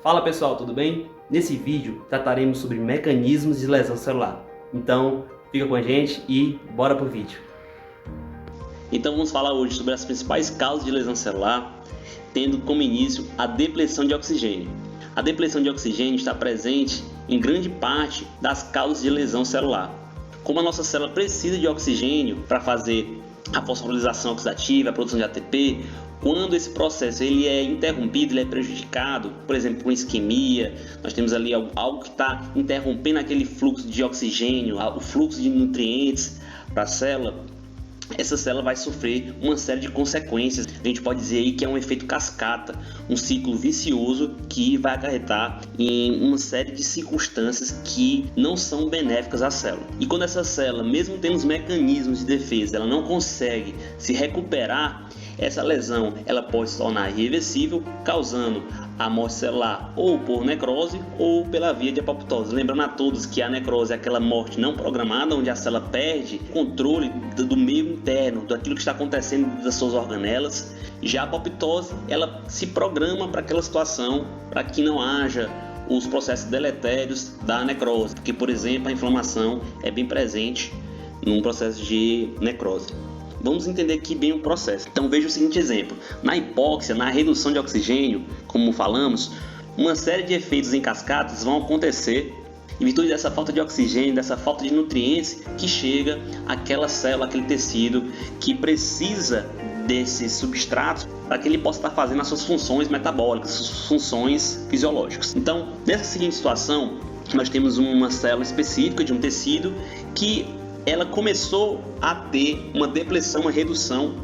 Fala pessoal, tudo bem? Nesse vídeo trataremos sobre mecanismos de lesão celular. Então fica com a gente e bora pro vídeo. Então vamos falar hoje sobre as principais causas de lesão celular, tendo como início a depleção de oxigênio. A depleção de oxigênio está presente em grande parte das causas de lesão celular. Como a nossa célula precisa de oxigênio para fazer a fosforilação oxidativa, a produção de ATP, quando esse processo ele é interrompido, ele é prejudicado, por exemplo, com isquemia, nós temos ali algo que está interrompendo aquele fluxo de oxigênio, o fluxo de nutrientes para a célula. Essa célula vai sofrer uma série de consequências. A gente pode dizer aí que é um efeito cascata, um ciclo vicioso que vai acarretar em uma série de circunstâncias que não são benéficas à célula. E quando essa célula, mesmo tendo os mecanismos de defesa, ela não consegue se recuperar, essa lesão ela pode se tornar irreversível, causando a morte celular ou por necrose ou pela via de apoptose. Lembrando a todos que a necrose é aquela morte não programada, onde a célula perde controle do meio interno, daquilo que está acontecendo das suas organelas. Já a apoptose, ela se programa para aquela situação, para que não haja os processos deletérios da necrose, porque, por exemplo, a inflamação é bem presente num processo de necrose. Vamos entender aqui bem o processo. Então veja o seguinte exemplo. Na hipóxia, na redução de oxigênio, como falamos, uma série de efeitos em cascatas vão acontecer em virtude dessa falta de oxigênio, dessa falta de nutrientes que chega àquela célula, aquele tecido que precisa desses substratos para que ele possa estar fazendo as suas funções metabólicas, suas funções fisiológicas. Então, nessa seguinte situação, nós temos uma célula específica de um tecido que ela começou a ter uma depleção, uma redução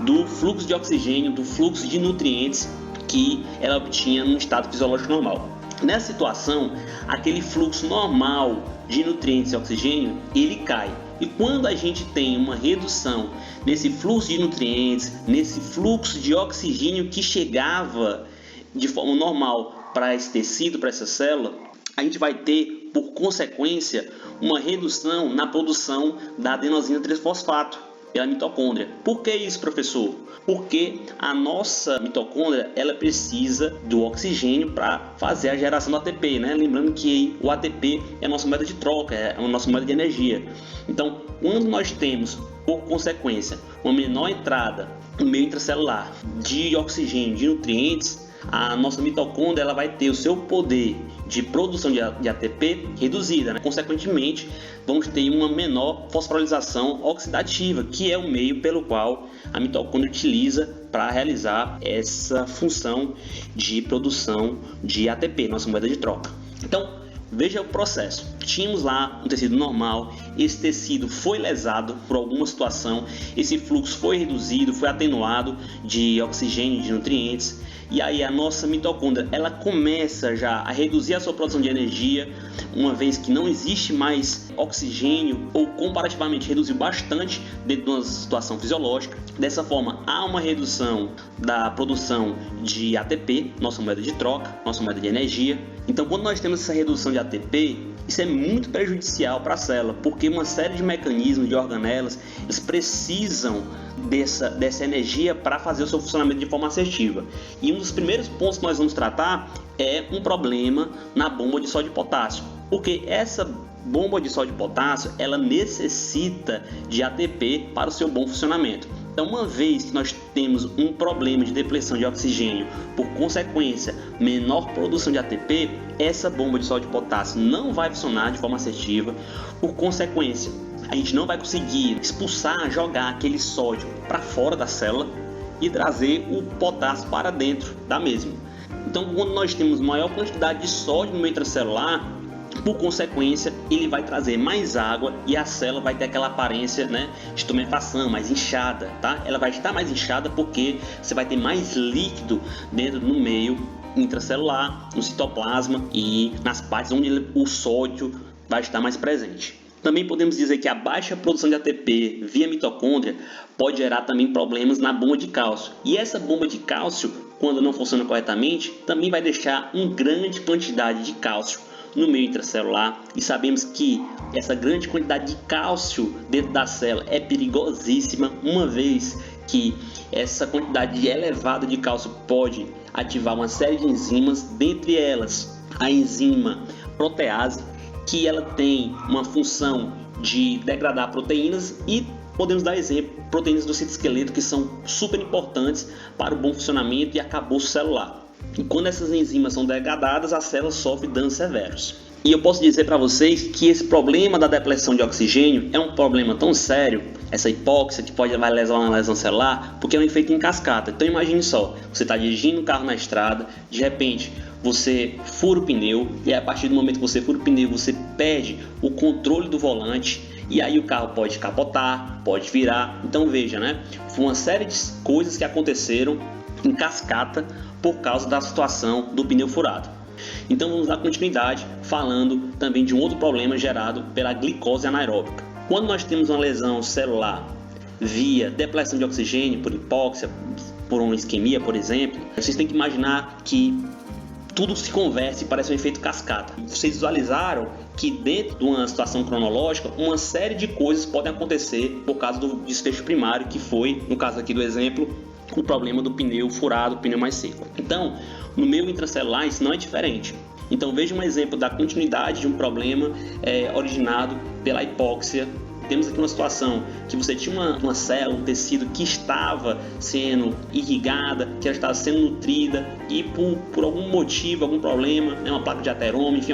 do fluxo de oxigênio, do fluxo de nutrientes que ela obtinha no estado fisiológico normal. Nessa situação, aquele fluxo normal de nutrientes e oxigênio, ele cai. E quando a gente tem uma redução nesse fluxo de nutrientes, nesse fluxo de oxigênio que chegava de forma normal para esse tecido, para essa célula, a gente vai ter, por consequência, uma redução na produção da adenosina trifosfato pela mitocôndria. Por que isso, professor? Porque a nossa mitocôndria ela precisa do oxigênio para fazer a geração do ATP, né? Lembrando que o ATP é a nossa moeda de troca, é a nossa moeda de energia. Então, quando nós temos, por consequência, uma menor entrada no meio intracelular de oxigênio, de nutrientes, a nossa mitocôndria ela vai ter o seu poder de produção de ATP reduzida, né? Consequentemente, vamos ter uma menor fosforilação oxidativa, que é o meio pelo qual a mitocôndria utiliza para realizar essa função de produção de ATP, nossa moeda de troca. Então, veja o processo. Tínhamos lá um tecido normal, esse tecido foi lesado por alguma situação, esse fluxo foi reduzido, foi atenuado de oxigênio e de nutrientes, e aí a nossa mitocôndria ela começa já a reduzir a sua produção de energia, uma vez que não existe mais oxigênio, ou comparativamente reduziu bastante dentro de uma situação fisiológica. Dessa forma, há uma redução da produção de ATP, nossa moeda de troca, nossa moeda de energia. Então, quando nós temos essa redução de ATP, isso é muito prejudicial para a célula, porque uma série de mecanismos, de organelas, eles precisam dessa energia para fazer o seu funcionamento de forma assertiva. E um dos primeiros pontos que nós vamos tratar é um problema na bomba de sódio e potássio, porque essa bomba de sódio e potássio ela necessita de ATP para o seu bom funcionamento. Então, uma vez que nós temos um problema de depleção de oxigênio, por consequência, menor produção de ATP, essa bomba de sódio e potássio não vai funcionar de forma assertiva. Por consequência, a gente não vai conseguir expulsar, jogar aquele sódio para fora da célula e trazer o potássio para dentro da mesma. Então, quando nós temos maior quantidade de sódio no meio intracelular, por consequência, ele vai trazer mais água e a célula vai ter aquela aparência, né, de tumefação, mais inchada, tá? Ela vai estar mais inchada porque você vai ter mais líquido dentro no meio intracelular, no citoplasma e nas partes onde o sódio vai estar mais presente. Também podemos dizer que a baixa produção de ATP via mitocôndria pode gerar também problemas na bomba de cálcio. E essa bomba de cálcio, quando não funciona corretamente, também vai deixar uma grande quantidade de cálcio no meio intracelular, e sabemos que essa grande quantidade de cálcio dentro da célula é perigosíssima, uma vez que essa quantidade elevada de cálcio pode ativar uma série de enzimas, dentre elas a enzima protease, que ela tem uma função de degradar proteínas e podemos dar exemplo, proteínas do citoesqueleto, que são super importantes para o bom funcionamento e arcabouço celular. E quando essas enzimas são degradadas, a célula sofre danos severos. E eu posso dizer para vocês que esse problema da depleção de oxigênio é um problema tão sério, essa hipóxia que pode levar a uma lesão celular, porque é um efeito em cascata. Então imagine só, você está dirigindo um carro na estrada, de repente você fura o pneu, e a partir do momento que você fura o pneu, você perde o controle do volante, e aí o carro pode capotar, pode virar. Então veja, né? Foi uma série de coisas que aconteceram em cascata por causa da situação do pneu furado. Então vamos dar continuidade falando também de um outro problema gerado pela glicose anaeróbica. Quando nós temos uma lesão celular via depleção de oxigênio, por hipóxia, por uma isquemia, por exemplo, vocês têm que imaginar que tudo se converse e parece um efeito cascata. Vocês visualizaram que dentro de uma situação cronológica, uma série de coisas podem acontecer por causa do desfecho primário, que foi, no caso aqui do exemplo, o problema do pneu furado, o pneu mais seco. Então, no meio intracelular isso não é diferente. Então veja um exemplo da continuidade de um problema originado pela hipóxia. Temos aqui uma situação que você tinha uma célula, um tecido que estava sendo irrigada, que ela estava sendo nutrida e por algum motivo, algum problema, uma placa de ateroma, enfim,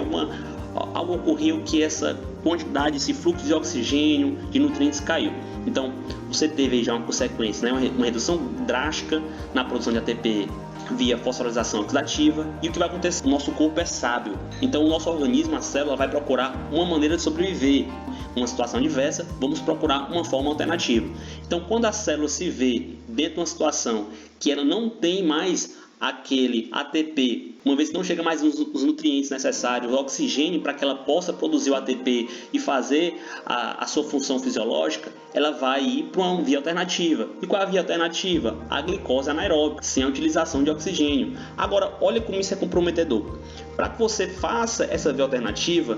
algo ocorreu que essa quantidade, esse fluxo de oxigênio, de nutrientes caiu. Então você teve já uma consequência, né? Uma redução drástica na produção de ATP via fosforilação oxidativa. E o que vai acontecer? O nosso corpo é sábio, então o nosso organismo, a célula, vai procurar uma maneira de sobreviver. Uma situação adversa, vamos procurar uma forma alternativa. Então quando a célula se vê dentro de uma situação que ela não tem mais aquele ATP, uma vez que não chega mais os nutrientes necessários, o oxigênio para que ela possa produzir o ATP e fazer a sua função fisiológica, ela vai ir para uma via alternativa. E qual é a via alternativa? A glicose anaeróbica, sem a utilização de oxigênio. Agora, olha como isso é comprometedor. Para que você faça essa via alternativa,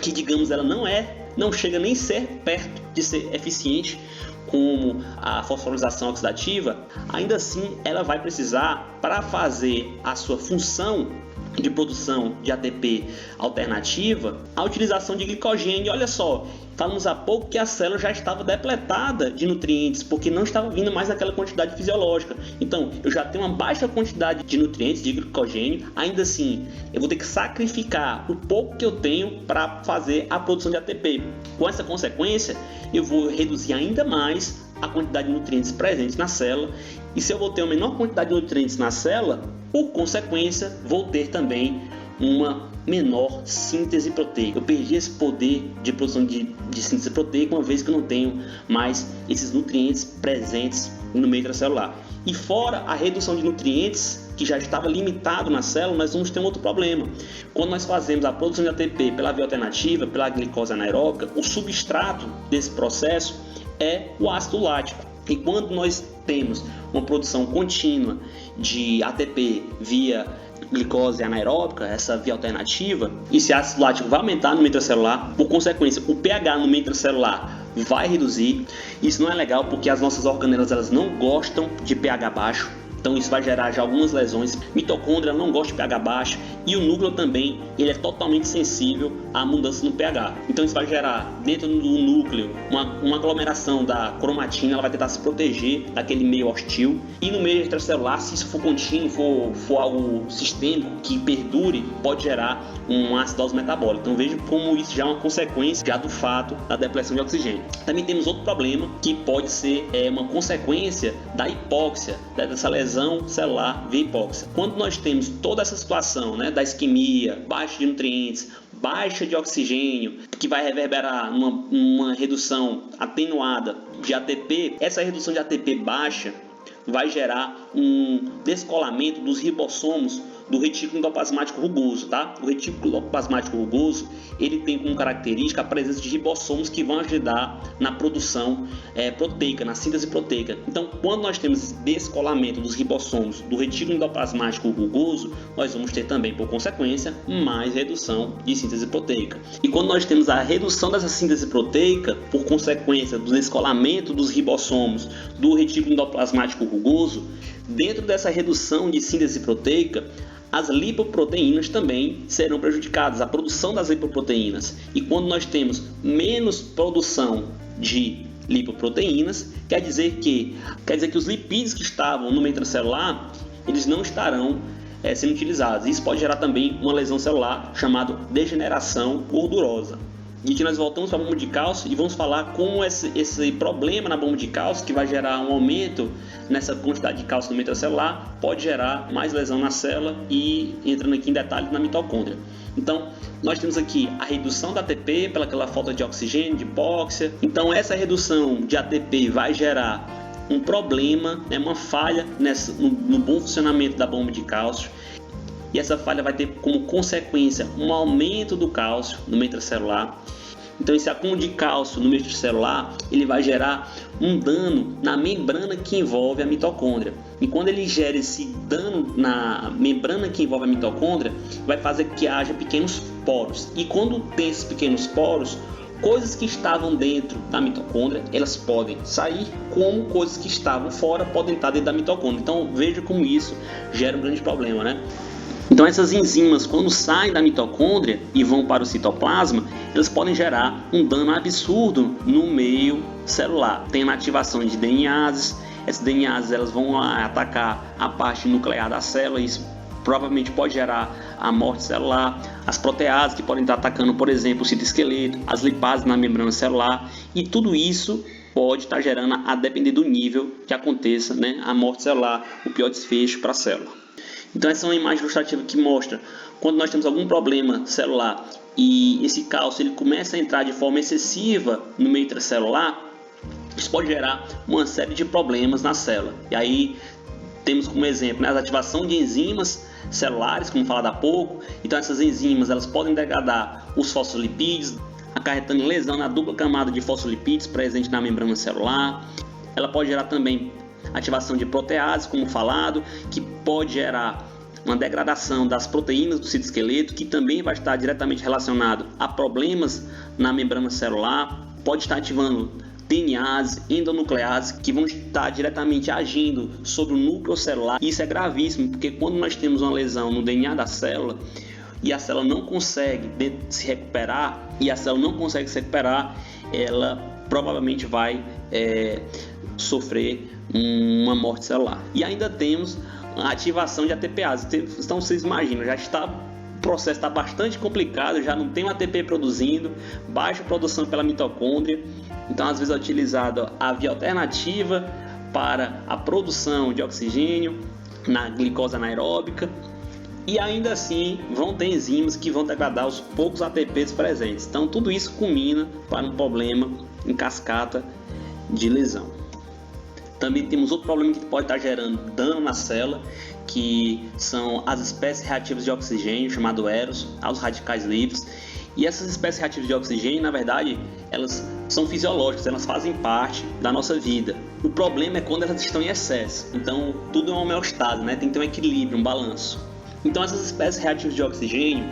que digamos ela não chega nem ser perto de ser eficiente como a fosforilação oxidativa, ainda assim ela vai precisar, para fazer a sua função de produção de ATP alternativa, a utilização de glicogênio. Olha só, falamos há pouco que a célula já estava depletada de nutrientes, porque não estava vindo mais naquela quantidade fisiológica. Então, eu já tenho uma baixa quantidade de nutrientes, de glicogênio, ainda assim, eu vou ter que sacrificar o pouco que eu tenho para fazer a produção de ATP. Com essa consequência, eu vou reduzir ainda mais a quantidade de nutrientes presentes na célula, e se eu vou ter uma menor quantidade de nutrientes na célula, por consequência, vou ter também uma menor síntese proteica. Eu perdi esse poder de produção de síntese proteica, uma vez que eu não tenho mais esses nutrientes presentes no meio intracelular. E fora a redução de nutrientes, que já estava limitado na célula, nós vamos ter um outro problema. Quando nós fazemos a produção de ATP pela via alternativa, pela glicose anaeróbica, o substrato desse processo é o ácido lático. E quando nós temos uma produção contínua de ATP via glicose anaeróbica, essa via alternativa, esse ácido lático vai aumentar no meio intracelular, por consequência o pH no meio intracelular vai reduzir. Isso não é legal porque as nossas organelas elas não gostam de pH baixo. Então isso vai gerar já algumas lesões. Mitocôndria não gosta de pH baixo e o núcleo também, ele é totalmente sensível à mudança no pH. Então isso vai gerar dentro do núcleo uma aglomeração da cromatina, ela vai tentar se proteger daquele meio hostil. E no meio extracelular, se isso for contínuo, for algo sistêmico que perdure, pode gerar uma acidose metabólica. Então veja como isso já é uma consequência já do fato da depleção de oxigênio. Também temos outro problema que pode ser uma consequência da hipóxia, dessa lesão celular via hipóxia. Quando nós temos toda essa situação, né, da isquemia, baixa de nutrientes, baixa de oxigênio, que vai reverberar numa redução atenuada de ATP, essa redução de ATP baixa vai gerar um descolamento dos ribossomos do retículo endoplasmático rugoso, tá? O retículo endoplasmático rugoso, ele tem como característica a presença de ribossomos que vão ajudar na produção proteica, na síntese proteica. Então, quando nós temos descolamento dos ribossomos do retículo endoplasmático rugoso, nós vamos ter também, por consequência, mais redução de síntese proteica. E quando nós temos a redução dessa síntese proteica, por consequência do descolamento dos ribossomos do retículo endoplasmático rugoso, dentro dessa redução de síntese proteica, as lipoproteínas também serão prejudicadas, a produção das lipoproteínas. E quando nós temos menos produção de lipoproteínas, quer dizer que os lipídios que estavam no meio intracelular, eles não estarão sendo utilizados. Isso pode gerar também uma lesão celular chamada degeneração gordurosa. E aqui nós voltamos para a bomba de cálcio e vamos falar como esse problema na bomba de cálcio, que vai gerar um aumento nessa quantidade de cálcio no meio intracelular, pode gerar mais lesão na célula e entrando aqui em detalhes na mitocôndria. Então, nós temos aqui a redução da ATP pelaquela falta de oxigênio, de hipóxia. Então, essa redução de ATP vai gerar um problema, uma falha no bom funcionamento da bomba de cálcio. E essa falha vai ter como consequência um aumento do cálcio no meio intracelular. Então, esse acúmulo de cálcio no meio intracelular, ele vai gerar um dano na membrana que envolve a mitocôndria. E quando ele gera esse dano na membrana que envolve a mitocôndria, vai fazer que haja pequenos poros. E quando tem esses pequenos poros, coisas que estavam dentro da mitocôndria, elas podem sair, como coisas que estavam fora podem estar dentro da mitocôndria. Então, veja como isso gera um grande problema, né? Então, essas enzimas, quando saem da mitocôndria e vão para o citoplasma, elas podem gerar um dano absurdo no meio celular. Tem a ativação de DNAs, essas DNAs elas vão atacar a parte nuclear da célula, isso provavelmente pode gerar a morte celular. As proteases que podem estar atacando, por exemplo, o citoesqueleto, as lipases na membrana celular, e tudo isso pode estar gerando, a depender do nível que aconteça, a morte celular, o pior desfecho para a célula. Então, essa é uma imagem ilustrativa que mostra quando nós temos algum problema celular e esse cálcio ele começa a entrar de forma excessiva no meio intracelular, isso pode gerar uma série de problemas na célula. E aí temos como exemplo a ativação de enzimas celulares, como falado há pouco. Então, essas enzimas elas podem degradar os fosfolipídios, acarretando lesão na dupla camada de fosfolipídios presente na membrana celular. Ela pode gerar também ativação de proteases, como falado, que pode gerar uma degradação das proteínas do citoesqueleto, que também vai estar diretamente relacionado a problemas na membrana celular. Pode estar ativando DNAs, endonucleases, que vão estar diretamente agindo sobre o núcleo celular. Isso é gravíssimo, porque quando nós temos uma lesão no DNA da célula e a célula não consegue se recuperar, ela provavelmente vai sofrer uma morte celular. E ainda temos a ativação de ATPase. Então, vocês imaginam, o processo está bastante complicado, já não tem um ATP produzindo, baixa produção pela mitocôndria. Então, às vezes é utilizada a via alternativa para a produção de oxigênio na glicose anaeróbica. E ainda assim, vão ter enzimas que vão degradar os poucos ATPs presentes. Então, tudo isso culmina para um problema em cascata de lesão. Também temos outro problema que pode estar gerando dano na célula, que são as espécies reativas de oxigênio, chamado EROS, aos radicais livres. E essas espécies reativas de oxigênio, na verdade, elas são fisiológicas, elas fazem parte da nossa vida. O problema é quando elas estão em excesso. Então, tudo é uma homeostase, tem que ter um equilíbrio, um balanço. Então, essas espécies reativas de oxigênio,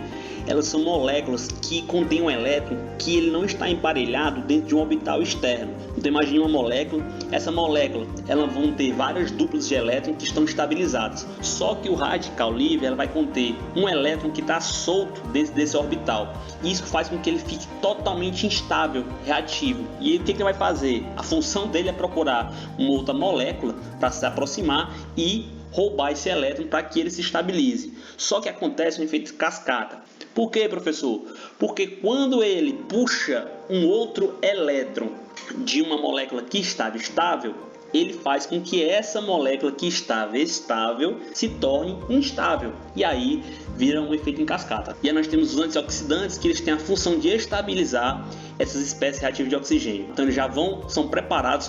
elas são moléculas que contêm um elétron que ele não está emparelhado dentro de um orbital externo. Então, imagine uma molécula, essa molécula, elas vão ter várias duplas de elétron que estão estabilizadas. Só que o radical livre, ela vai conter um elétron que está solto dentro desse orbital. Isso faz com que ele fique totalmente instável, reativo. E o que ele vai fazer? A função dele é procurar uma outra molécula para se aproximar e roubar esse elétron para que ele se estabilize. Só que acontece um efeito cascata. Por quê, professor? Porque quando ele puxa um outro elétron de uma molécula que estava estável, ele faz com que essa molécula que estava estável se torne instável. E aí vira um efeito em cascata. E aí nós temos os antioxidantes, que eles têm a função de estabilizar essas espécies reativas de oxigênio. Então eles já são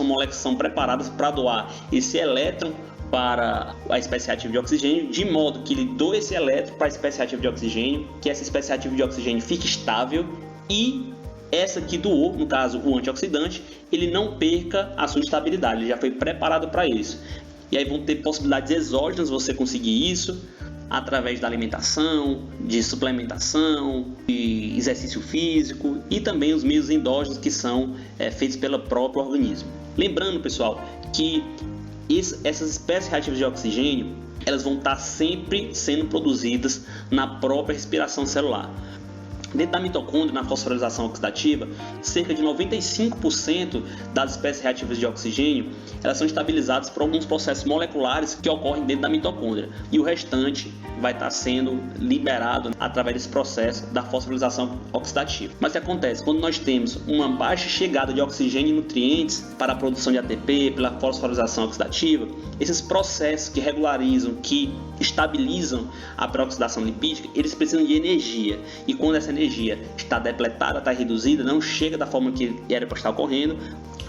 moléculas que são preparadas para doar esse elétron para a espécie reativa de oxigênio, de modo que ele doe esse elétron para a espécie reativa de oxigênio, que essa espécie reativa de oxigênio fique estável e essa que doou, no caso o antioxidante, ele não perca a sua estabilidade, ele já foi preparado para isso. E aí vão ter possibilidades exógenas você conseguir isso através da alimentação, de suplementação, de exercício físico e também os meios endógenos que são feitos pelo próprio organismo. Lembrando, pessoal, que essas espécies reativas de oxigênio, elas vão estar sempre sendo produzidas na própria respiração celular. Dentro da mitocôndria, na fosforilação oxidativa, cerca de 95% das espécies reativas de oxigênio elas são estabilizadas por alguns processos moleculares que ocorrem dentro da mitocôndria, e o restante vai estar sendo liberado através desse processo da fosforilação oxidativa. Mas o que acontece? Quando nós temos uma baixa chegada de oxigênio e nutrientes para a produção de ATP pela fosforilação oxidativa, esses processos que regularizam, que estabilizam a peroxidação lipídica, eles precisam de energia, e quando essa energia está depletada, está reduzida, não chega da forma que era para estar ocorrendo,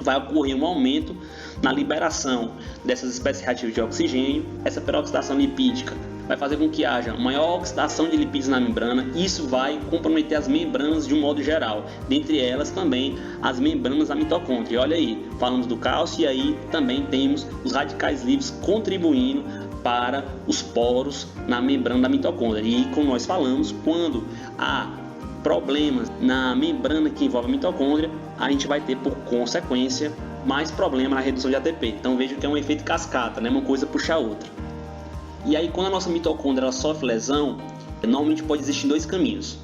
vai ocorrer um aumento na liberação dessas espécies reativas de oxigênio. Essa peroxidação lipídica vai fazer com que haja maior oxidação de lipídios na membrana, e isso vai comprometer as membranas de um modo geral, dentre elas também as membranas da mitocôndria. E olha aí, falamos do cálcio, e aí também temos os radicais livres contribuindo para os poros na membrana da mitocôndria. E como nós falamos, quando há problemas na membrana que envolve a mitocôndria, a gente vai ter por consequência mais problema na redução de ATP. Então veja que é um efeito cascata, né? Uma coisa puxa a outra. E aí, quando a nossa mitocôndria ela sofre lesão, normalmente pode existir dois caminhos.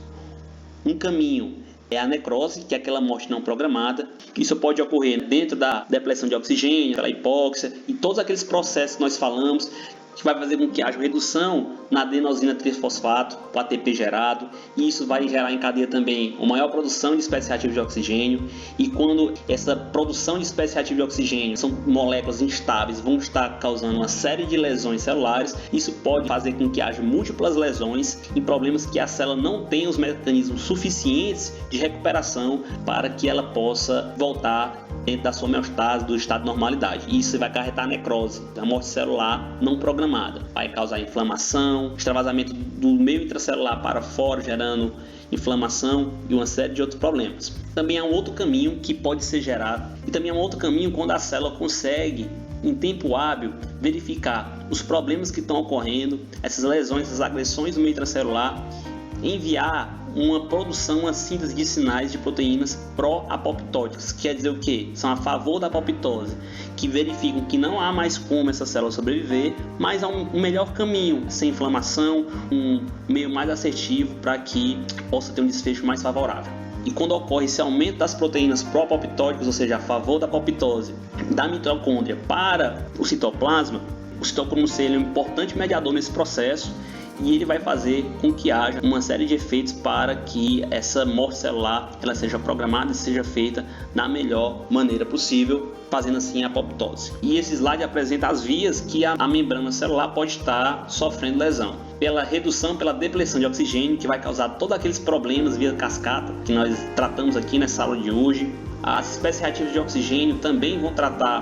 Um caminho é a necrose, que é aquela morte não programada. Isso pode ocorrer dentro da depleção de oxigênio, pela hipóxia e todos aqueles processos que nós falamos, que vai fazer com que haja redução na adenosina trifosfato, o ATP gerado, e isso vai gerar em cadeia também uma maior produção de espécies reativas de oxigênio. E quando essa produção de espécies reativas de oxigênio são moléculas instáveis, vão estar causando uma série de lesões celulares. Isso pode fazer com que haja múltiplas lesões em problemas que a célula não tem os mecanismos suficientes de recuperação para que ela possa voltar dentro da sua homeostase, do estado de normalidade. E isso vai acarretar a necrose, a morte celular não programada. Vai causar inflamação, extravasamento do meio intracelular para fora, gerando inflamação e uma série de outros problemas. Também há um outro caminho que pode ser gerado, e também há um outro caminho quando a célula consegue, em tempo hábil, verificar os problemas que estão ocorrendo, essas lesões, essas agressões no meio intracelular, enviar uma produção, uma síntese de sinais de proteínas pró-apoptóticas, que quer dizer o quê? São a favor da apoptose, que verificam que não há mais como essa célula sobreviver, mas há um melhor caminho, sem inflamação, um meio mais assertivo para que possa ter um desfecho mais favorável. E quando ocorre esse aumento das proteínas pró-apoptóticas, ou seja, a favor da apoptose da mitocôndria para o citoplasma, o citocromo C é um importante mediador nesse processo, e ele vai fazer com que haja uma série de efeitos para que essa morte celular ela seja programada e seja feita da melhor maneira possível, fazendo assim a apoptose. E esse slide apresenta as vias que a membrana celular pode estar sofrendo lesão. Pela redução, pela depleção de oxigênio, que vai causar todos aqueles problemas via cascata que nós tratamos aqui nessa aula de hoje. As espécies reativas de oxigênio também vão tratar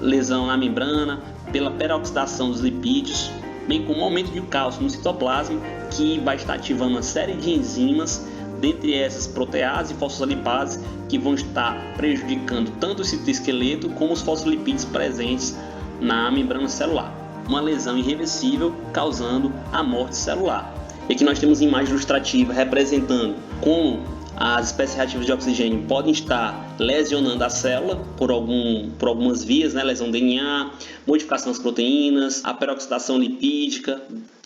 lesão na membrana, pela peroxidação dos lipídios, bem como o aumento de cálcio no citoplasma, que vai estar ativando uma série de enzimas, dentre essas proteases e fosfolipases, que vão estar prejudicando tanto o citoesqueleto como os fosfolipídios presentes na membrana celular. Uma lesão irreversível causando a morte celular. E aqui nós temos imagem ilustrativa representando como as espécies reativas de oxigênio podem estar lesionando a célula por algumas vias, né? Lesão do DNA, modificação das proteínas, a peroxidação lipídica,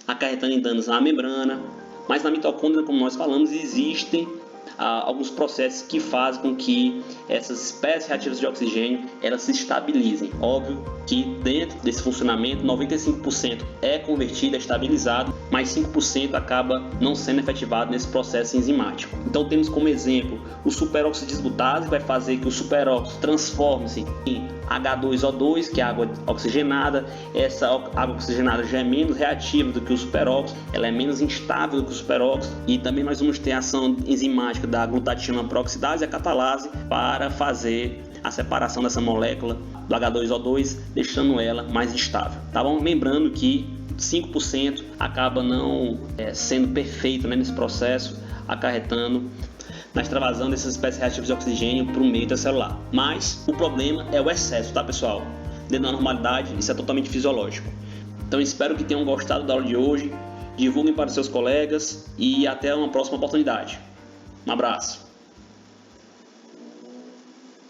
acarretando em danos na membrana. Mas na mitocôndria, como nós falamos, existem alguns processos que fazem com que essas espécies reativas de oxigênio elas se estabilizem. Óbvio que dentro desse funcionamento 95% é convertido, é estabilizado, mas 5% acaba não sendo efetivado nesse processo enzimático. Então temos como exemplo o superóxido dismutase, que vai fazer que o superóxido transforme-se em H2O2, que é água oxigenada. Essa água oxigenada já é menos reativa do que o superóxido, ela é menos instável do que o superóxido. E também nós vamos ter a ação enzimática da glutatina peroxidase e a catalase para fazer a separação dessa molécula do H2O2, deixando ela mais estável, tá bom? Lembrando que 5% acaba não sendo perfeito, né, nesse processo, acarretando na extravasão dessas espécies reativas de oxigênio para o meio intracelular. Mas o problema é o excesso, tá, pessoal? Dentro da normalidade, isso é totalmente fisiológico. Então espero que tenham gostado da aula de hoje, divulguem para seus colegas e até uma próxima oportunidade. Um abraço!